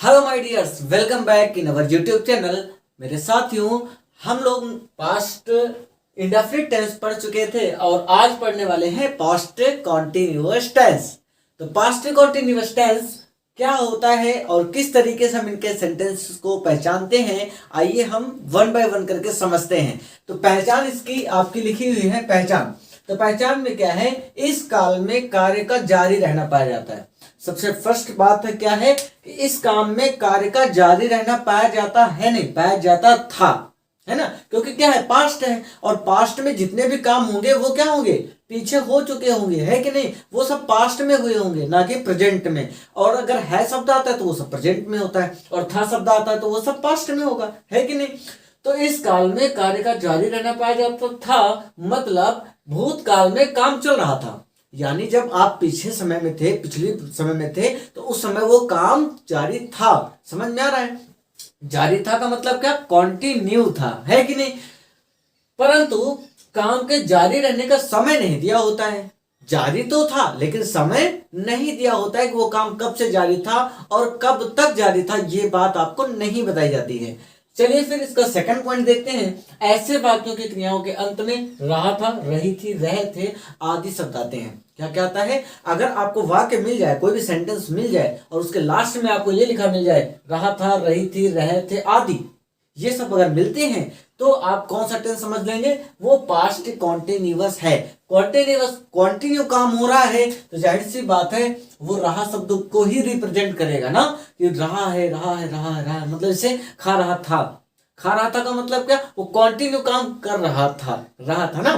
Hello my dears, welcome back in our YouTube channel. मेरे साथियों, हम लोग पास्ट इंडेफिनिट टेंस पढ़ चुके थे और आज पढ़ने वाले हैं पास्ट कॉन्टिन्यूअस टेंस। तो पास्ट कॉन्टिन्यूअस टेंस क्या होता है और किस तरीके से हम इनके सेंटेंस को पहचानते हैं, आइए हम वन बाय वन करके समझते हैं। तो पहचान इसकी आपकी लिखी हुई है पहचान। तो पहचान में क्या है, इस काल में कार्य का जारी रहना पाया जाता है। सबसे फर्स्ट बात है क्या है कि इस काम में कार्य का जारी रहना पाया जाता है, नहीं पाया जाता था, है ना, क्योंकि क्या है पास्ट है और पास्ट में जितने भी काम होंगे वो क्या होंगे, पीछे हो चुके होंगे, है कि नहीं, वो सब पास्ट में हुए होंगे ना कि प्रेजेंट में। और अगर है शब्द आता है तो वो सब प्रेजेंट में होता है और था शब्द आता है तो वो सब पास्ट में होगा, है कि नहीं। तो इस काल में कार्य का जारी रहना पाया जाता था, मतलब भूतकाल में काम चल रहा था, यानी जब आप पिछले समय में थे, पिछले समय में थे तो उस समय वो काम जारी था। समझ में आ रहा है, जारी था का मतलब क्या, कॉन्टिन्यू था, है कि नहीं। परंतु काम के जारी रहने का समय नहीं दिया होता है। जारी तो था लेकिन समय नहीं दिया होता है कि वो काम कब से जारी था और कब तक जारी था, ये बात आपको नहीं बताई जाती है। चलिए फिर इसका सेकंड पॉइंट देखते हैं। ऐसे वाक्यों की क्रियाओं के अंत में रहा था, रही थी, रहे थे आदि शब्द आते हैं। क्या क्या आता है, अगर आपको वाक्य मिल जाए, कोई भी सेंटेंस मिल जाए और उसके लास्ट में आपको ये लिखा मिल जाए रहा था, रही थी, रहे थे आदि, ये सब अगर मिलते हैं तो आप कौन सा टेंस समझ लेंगे, वो पास्ट कॉन्टिन्यूअस है। कॉन्टिन्यूअस, कॉन्टिन्यू काम हो रहा है तो जाहिर सी बात है वो रहा शब्द को ही रिप्रेजेंट करेगा ना, कि रहा है, रहा है, रहा है, रहा है, मतलब इसे खा रहा था। खा रहा था का मतलब क्या, वो कॉन्टिन्यू काम कर रहा था ना।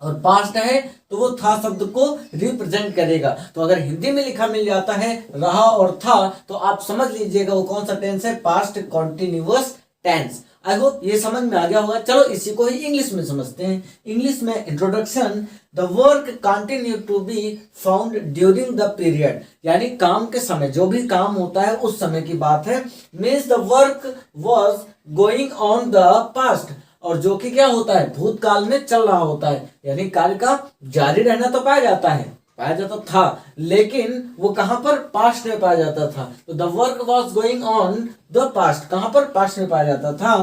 और पास्ट है तो वो था शब्द को रिप्रेजेंट करेगा। तो अगर हिंदी में लिखा मिल जाता है रहा और था तो आप समझ लीजिएगा वो कौन सा टेंस है, past continuous tense. I hope ये समझ में आ गया होगा। चलो इसी को ही इंग्लिश में समझते हैं। इंग्लिश में introduction, the work continue to be found during the period, यानी काम के समय, जो भी काम होता है उस समय की बात है। Means the work was going on the past, और जो कि क्या होता है, भूतकाल में चल रहा होता है, यानी कार्य का जारी रहना तो पाया जाता था, लेकिन वो कहां पर, पास्ट में पाया जाता था। तो the work was going on the past, कहां पर, पास्ट में पाया जाता था।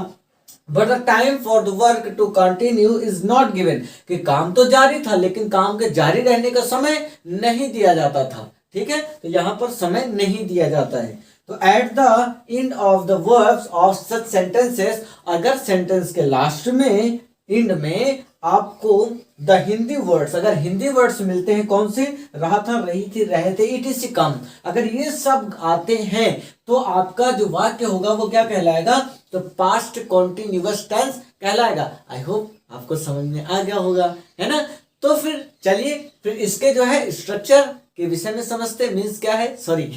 But the time for the work to continue is not given, कि काम तो जारी था लेकिन काम के जारी रहने का समय नहीं दिया जाता था। ठीक है, तो यहां पर समय नहीं दिया जाता है। तो at the end of the verbs of such sentences, अगर सेंटेंस के लास्ट में, एंड में आपको द हिंदी वर्ड्स, अगर हिंदी वर्ड्स मिलते हैं, कौन से, रहा था, रही थी, रहे थे, इट इज कम, अगर ये सब आते हैं तो आपका जो वाक्य होगा वो क्या कहलाएगा, तो पास्ट कॉन्टिन्यूअस टेंस कहलाएगा। आई होप आपको समझ में आ गया होगा, है ना। तो फिर चलिए फिर इसके जो है स्ट्रक्चर के विषय में समझते हैं, मीन्स क्या है, सॉरी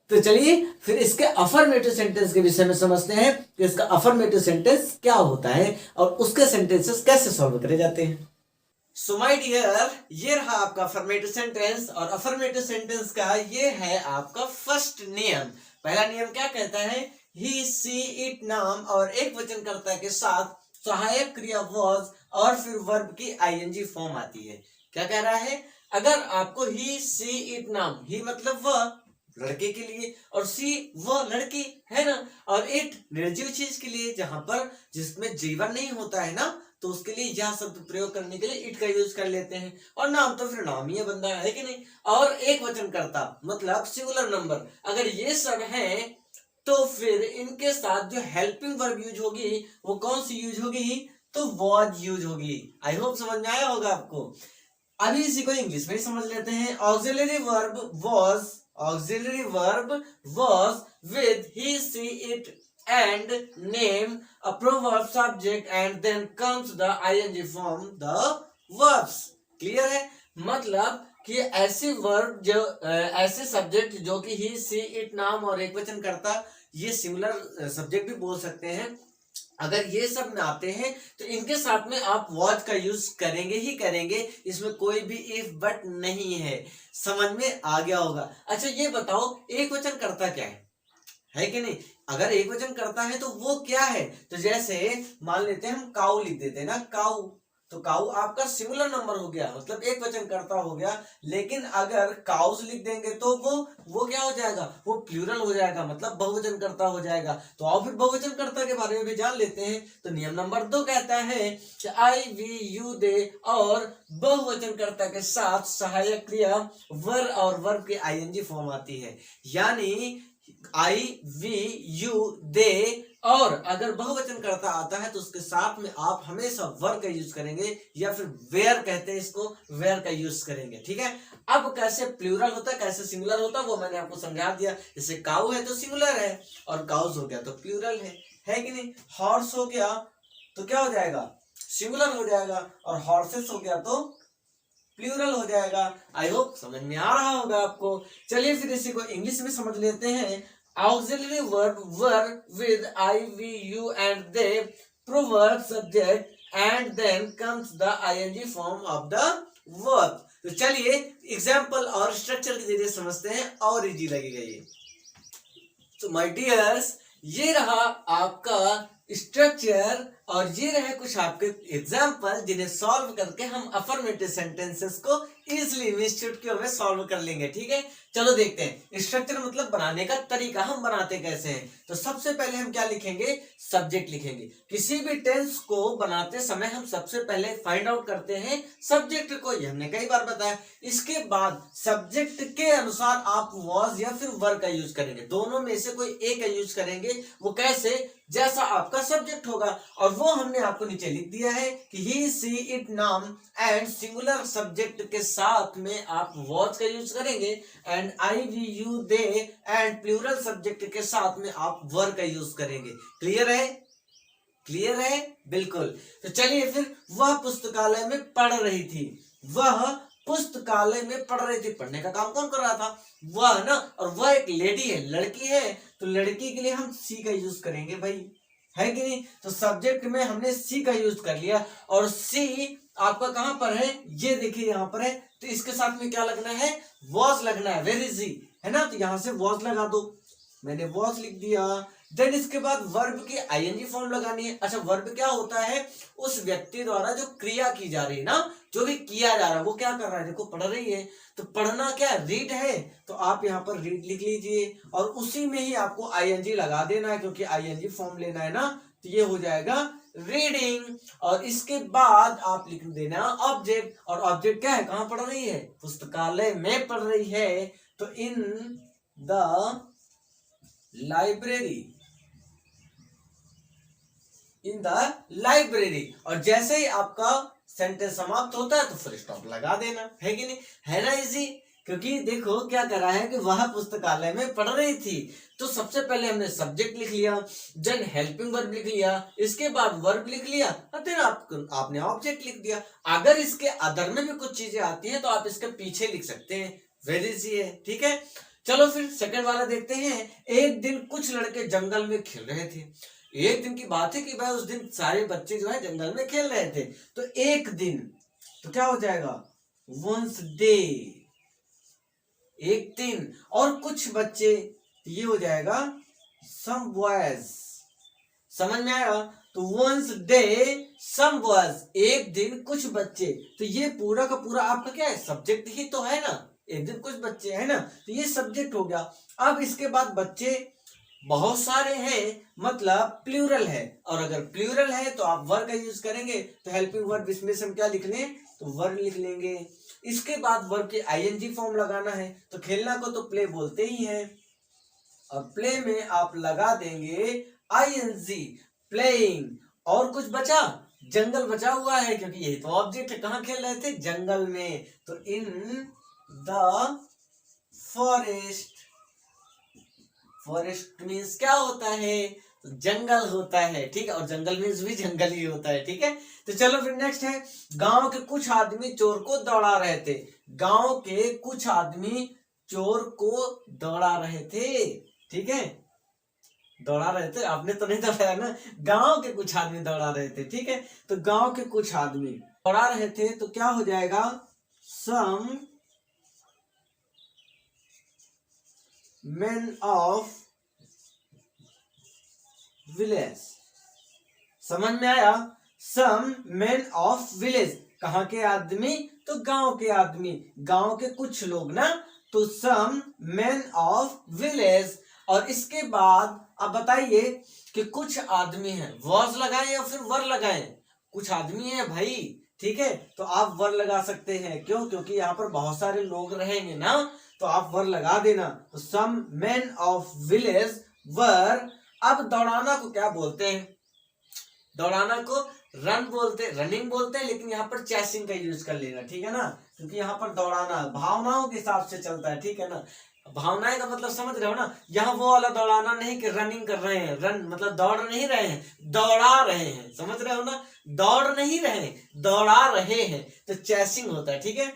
तो चलिए फिर इसके अफर्मेटिव सेंटेंस के विषय में समझते हैं कि इसका अफर्मेटिव सेंटेंस क्या होता है और उसके सेंटेंसेस कैसे सॉल्व करे जाते हैं। सो माय डियर, ये रहा आपका अफर्मेटिव सेंटेंस, और अफर्मेटिव सेंटेंस का ये है आपका फर्स्ट नियम। पहला नियम क्या कहता है, ही, सी, इट नाम और एक वचनकर्ता के साथ सहायक क्रिया वॉज और फिर वर्ब की आईएनजी फॉर्म आती है। क्या कह रहा है, अगर आपको ही, सी, इट नाम, ही मतलब वह, लड़के के लिए, और सी वो लड़की, है ना, और इट निर्जीव चीज के लिए, जहां पर जिसमें जीवन नहीं होता है ना, तो उसके लिए यह शब्द प्रयोग करने के लिए इट का यूज कर लेते हैं। और नाम तो फिर नाम ही बंदा है कि नहीं। और एक वचन करता मतलब सिंगुलर नंबर, अगर ये सब है तो फिर इनके साथ जो हेल्पिंग वर्ब यूज होगी वो कौन सी यूज होगी, तो वॉज यूज होगी। आई होप समझ में आया होगा आपको। अभी इसी को इंग्लिश में समझ लेते हैं। Auxiliary verb was with he, she, it and name, a proverb subject, and then comes the ing form, the verbs. Clear है, मतलब कि ऐसे वर्ब जो ऐसे सब्जेक्ट जो कि ही, सी, इट नाम और एक वचन करता, ये सिमिलर सब्जेक्ट भी बोल सकते हैं, अगर ये सब में आते हैं तो इनके साथ में आप वॉज का यूज करेंगे ही करेंगे, इसमें कोई भी इफ बट नहीं है। समझ में आ गया होगा। अच्छा ये बताओ एक वचन करता क्या है कि नहीं। अगर एक वचन करता है तो वो क्या है, तो जैसे मान लेते हैं हम काऊ लिख देते हैं ना, काऊ, तो काऊ आपका सिंगुलर नंबर हो गया, मतलब एक वचन कर्ता हो गया। लेकिन अगर काउस लिख देंगे तो वो क्या हो जाएगा, वो प्लूरल हो जाएगा, मतलब बहुवचन कर्ता हो जाएगा। तो आओ फिर बहुवचन कर्ता के बारे में भी जान लेते हैं। तो नियम नंबर 2 कहता है कि आई वी यू दे और बहुवचन कर्ता के साथ सहायक क्रिया वर और वर्ब की आईएनजी फॉर्म आती है। यानी आई वी यू दे और अगर बहुवचन करता आता है तो उसके साथ में आप हमेशा वर का यूज करेंगे, या फिर वेयर कहते हैं इसको, वेयर का यूज करेंगे। ठीक है, अब कैसे प्लूरल होता है कैसे सिंगुलर होता है वो मैंने आपको समझा दिया। जैसे काऊ है तो सिंगुलर है, और काउस हो गया तो प्लूरल है कि नहीं। हॉर्स हो गया तो क्या हो जाएगा, सिंगुलर हो जाएगा, और हॉर्सेस हो गया तो प्लूरल हो जाएगा। आई होप समझ में आ रहा होगा आपको। चलिए फिर इसी को इंग्लिश में समझ लेते हैं। Auxiliary verb were with I we you and they, proverb subject and then comes the ING form of the verb. तो चलिए एग्जांपल और स्ट्रक्चर के जरिए समझते हैं और इजी लगेगा ये। तो माय डियर्स, ये रहा आपका स्ट्रक्चर और ये रहे कुछ आपके एग्जाम्पल जिन्हें सॉल्व करके हम अफर्मेटिव सेंटेंसेस को इजिली इंस्टीट्यूट में सॉल्व कर लेंगे। ठीक है, चलो देखते हैं स्ट्रक्चर मतलब बनाने का तरीका, हम बनाते कैसे हैं। तो सबसे पहले हम क्या लिखेंगे, सब्जेक्ट लिखेंगे। किसी भी टेंस को बनाते समय हम सबसे पहले फाइंड आउट करते हैं सब्जेक्ट को, ये हमने कई बार बताया। इसके बाद सब्जेक्ट के अनुसार आप वॉज या फिर वर का यूज करेंगे, दोनों में से कोई एक का यूज करेंगे। वो कैसे, जैसा आपका सब्जेक्ट होगा, और वो हमने आपको नीचे लिख दिया है कि ही सी इट नाम एंड सिंगुलर सब्जेक्ट के साथ में आप वॉज का यूज करेंगे, and I we you they and plural subject के साथ में आप वर का यूज करेंगे। क्लियर है, क्लियर है, बिल्कुल। तो चलिए फिर, वह पुस्तकालय में पढ़ रही थी, वह पुस्तकालय में पढ़ रही थी, पढ़ने का काम कौन कर रहा था, वह ना, और वह एक लेडी है, लड़की है, तो लड़की के लिए हम सी का यूज करेंगे भाई, है कि नहीं। तो सब्जेक्ट में हमने सी का यूज कर लिया, और सी आपका कहां पर है, ये देखिए यहां पर है, तो इसके साथ में क्या लगना है, वॉज लगना है, वेर इज ही, है ना। तो यहां से वॉज लगा दो, मैंने वॉज लिख दिया। देन इसके बाद वर्ब की आईएनजी फॉर्म लगानी है। अच्छा, वर्ब क्या होता है, उस व्यक्ति द्वारा जो क्रिया की जा रही है ना, जो भी किया जा रहा है, वो क्या कर रहा है, देखो पढ़ रही है, तो पढ़ना क्या रीड है, तो आप यहाँ पर रीड लिख लीजिए, और उसी में ही आपको आईएनजी लगा देना है, क्योंकि आईएनजी फॉर्म लेना है ना, तो ये हो जाएगा रीडिंग। और इसके बाद आप लिख देना ऑब्जेक्ट, और ऑब्जेक्ट क्या है, कहां पढ़ रही है, पुस्तकालय में पढ़ रही है, तो in the library, in the library. और जैसे ही आपका सेंटेंस समाप्त होता है तो फुल स्टॉप लगा देना, है कि नहीं, है ना इजी। क्योंकि देखो क्या कर रहा है कि वह पुस्तकालय में पढ़ रही थी, तो सबसे पहले हमने सब्जेक्ट लिख लिया, देन हेल्पिंग वर्ब लिख लिया, इसके बाद वर्ब लिख लिया, और फिर आपने ऑब्जेक्ट लिख दिया। अगर इसके अदर में भी कुछ चीजें आती हैं तो आप इसके पीछे लिख सकते हैं, वेरी इजी है। ठीक है, चलो फिर सेकंड वाला देखते हैं। एक दिन कुछ लड़के जंगल में खेल रहे थे। एक दिन की बात है कि भाई उस दिन सारे बच्चे जो है जंगल में खेल रहे थे, तो एक दिन, तो क्या हो जाएगा, वंस डे, एक दिन, और कुछ बच्चे, तो ये हो जाएगा सम बॉयज। समझ में आया, तो वंस डे सम बॉयज, एक दिन कुछ बच्चे, तो ये पूरा का पूरा आपका क्या है, सब्जेक्ट ही तो है ना, एक दिन कुछ बच्चे, है ना, तो ये सब्जेक्ट हो गया। अब इसके बाद बच्चे बहुत सारे हैं, मतलब प्लूरल है, और अगर प्लूरल है तो आप वर्ब का यूज करेंगे, तो हेल्पिंग वर्ब इसमें से हम क्या लिख लें, तो वर्ब लिख लेंगे। इसके बाद वर्ब की आईएनजी फॉर्म लगाना है, तो खेलना को तो प्ले बोलते ही हैं, और प्ले में आप लगा देंगे आईएनजी, प्लेइंग। और कुछ बचा, जंगल बचा हुआ है, क्योंकि यही तो ऑब्जेक्ट है, कहां खेल रहे थे, जंगल में, तो in the forest. Forest means क्या होता है, तो जंगल होता है, ठीक है, और जंगल मीन्स भी जंगल ही होता है। ठीक है, तो चलो फिर नेक्स्ट है, गांव के कुछ आदमी चोर को दौड़ा रहे थे। गांव के कुछ आदमी चोर को दौड़ा रहे थे, ठीक है, दौड़ा रहे थे, आपने तो नहीं दौड़ाया ना, गांव के कुछ आदमी दौड़ा रहे थे। ठीक है, तो गांव के कुछ आदमी दौड़ा रहे थे, तो क्या हो जाएगा, सम men of village। समझ में आया, सम मैन ऑफ विलेज, कहाँ के आदमी, तो गांव के आदमी, गांव के कुछ लोग ना, तो सम मैन ऑफ विलेज। और इसके बाद अब बताइए कि कुछ आदमी हैं, वॉज लगाएं या फिर वर लगाएं, कुछ आदमी है भाई, ठीक है, तो आप वर लगा सकते हैं, क्यों, क्योंकि यहाँ पर बहुत सारे लोग रहेंगे ना, तो आप वर लगा देना। तो सम मैन ऑफ विलेज वर। अब दौड़ाना को क्या बोलते हैं, दौड़ाना को रन बोलते, रनिंग बोलते हैं, लेकिन यहाँ पर चेसिंग का यूज कर लेना, ठीक है ना, क्योंकि यहाँ पर दौड़ाना भावनाओं के हिसाब से चलता है, ठीक है ना, भावनाएं का मतलब समझ रहे हो ना, यहाँ वो वाला दौड़ाना नहीं कि रनिंग कर रहे हैं, रन मतलब दौड़ नहीं रहे हैं, दौड़ा रहे हैं, समझ रहे हो ना, दौड़ नहीं रहे हैं, दौड़ा रहे हैं, तो चेसिंग होता है, ठीक है।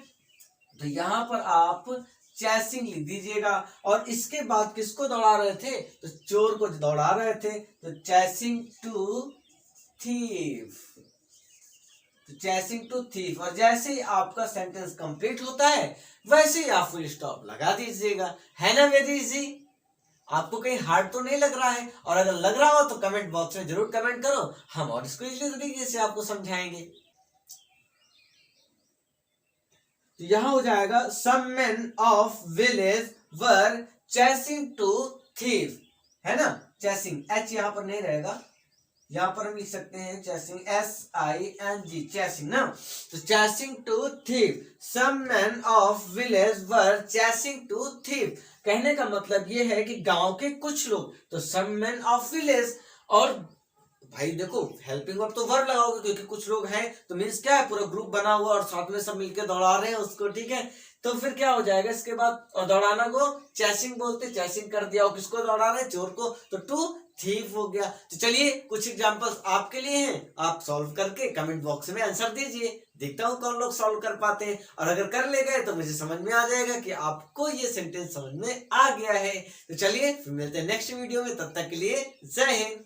तो यहाँ पर आप चेसिंग लिख दीजिएगा। और इसके बाद किसको दौड़ा रहे थे, तो चोर को दौड़ा रहे थे, तो चेसिंग टू थीफ, तो चेसिंग टू थीफ। और जैसे ही आपका सेंटेंस कंप्लीट होता है वैसे ही आप फुल स्टॉप लगा दीजिएगा, है ना, वेरी इजी। आपको कहीं हार्ड तो नहीं लग रहा है, और अगर लग रहा हो तो कमेंट बॉक्स में जरूर कमेंट करो, हम और इसको इजी तरीके से आपको समझाएंगे। तो यहां हो जाएगा some men of village were chasing to thief, है ना, चेसिंग, एच यहां पर नहीं रहेगा, यहां पर हम लिख सकते हैं चेसिंग, SING, चेसिंग ना, तो chasing to thief, some man of village were chasing to thief. कहने का मतलब ये है कि गांव के कुछ लोग, तो सम मैन ऑफ विलेज, और भाई देखो हेल्पिंग वर्ब तो वर्ब लगाओगे क्योंकि कुछ लोग हैं, तो मीन्स क्या है, पूरा ग्रुप बना हुआ और साथ में सब मिलकर दौड़ा रहे हैं उसको, ठीक है, तो फिर क्या हो जाएगा इसके बाद, और दौड़ाना को चेसिंग बोलते, चेसिंग कर दिया, और किसको दौड़ा रहे हैं, चोर को, तो टू थीफ हो गया। तो चलिए कुछ एग्जांपल्स आपके लिए हैं, आप सॉल्व करके कमेंट बॉक्स में आंसर दीजिए, देखता हूं कौन लोग सॉल्व कर पाते हैं, और अगर कर ले गए तो मुझे समझ में आ जाएगा कि आपको ये सेंटेंस समझ में आ गया है। तो चलिए फिर मिलते हैं नेक्स्ट वीडियो में, तब तक के लिए जय हिंद।